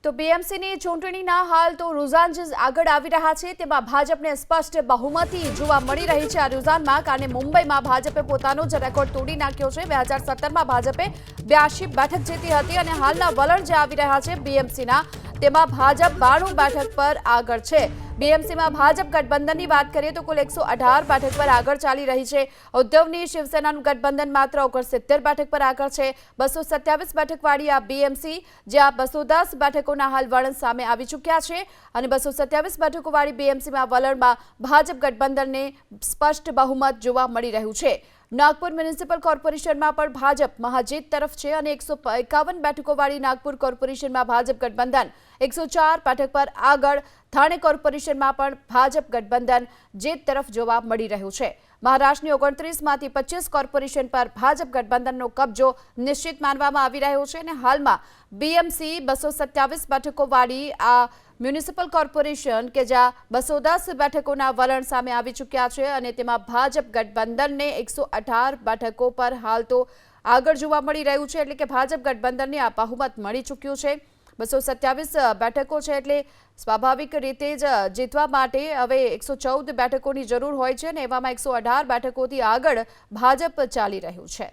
તો બીએમસીની ચૂંટણીના હાલ તો રૂઝાન જે આગળ આવી રહ્યા છે તેમાં ભાજપને સ્પષ્ટ બહુમતી જોવા મળી રહી છે આ રૂઝાનમાં, કારણ મુંબઈમાં ભાજપે પોતાનો જ રેકોર્ડ તોડી નાખ્યો છે। 2017માં ભાજપે 82 બેઠક જીતી હતી અને હાલના વલણ જે આવી રહ્યા છે બીએમસીના તેમાં ભાજપ 92 બેઠક પર આગળ છે। બીએમસીમાં ભાજપ ગઠબંધનની વાત કરીએ તો કુલ 118 બેઠક પર આગળ ચાલી રહી છે। ઉદ્ધવની શિવસેનાનું ગઠબંધન માત્ર 69 બેઠક પર આગળ છે। 227 બેઠકવાળી આ બીએમસી જ્યાં 210 બેઠકોના હાલ વલણ સામે આવી ચૂક્યા છે અને 227 બેઠકોવાળી બીએમસીમાં વલણમાં ભાજપ ગઠબંધનને સ્પષ્ટ બહુમત જોવા મળી રહ્યું છે। नागपुर म्युनिसिपल कॉर्पोरेशन में पण भाजप महाजीत तरफ है और 151 बेठकों वाली नागपुर कॉर्पोरेशन में भाजप गठबंधन 104 बेठक पर आगळ। थाणे कॉर्पोरेशन में पण भाजप गठबंधन जीत तरफ जोवा मळी रह्युं छे। महाराष्ट्र 29 मांथी 25 कॉर्पोरेशन पर भाजप गठबंधननो कब्जो निश्चित मानवामां आवी रह्यो छे અને हालमां बीएमसी 227 बेठकों वाली आ म्युनिसिपल कॉर्पोरेशन के ज्यां 210 बेठकोना वलण सामे आवी चूक्या छे અને તેમાં ભાજપ ગઠબંધનને 118 બેઠકો પર હાલ તો આગળ જોવા મળી રહ્યું છે, એટલે કે ભાજપ ગઠબંધનને આ બહુમત મળી ચૂક્યું છે। 227 બેઠકો છે એટલે સ્વાભાવિક રીતે જ જીતવા માટે હવે 114 બેઠકોની જરૂર હોય છે અને એવામાં 118 બેઠકોથી આગળ ભાજપ ચાલી રહ્યું છે।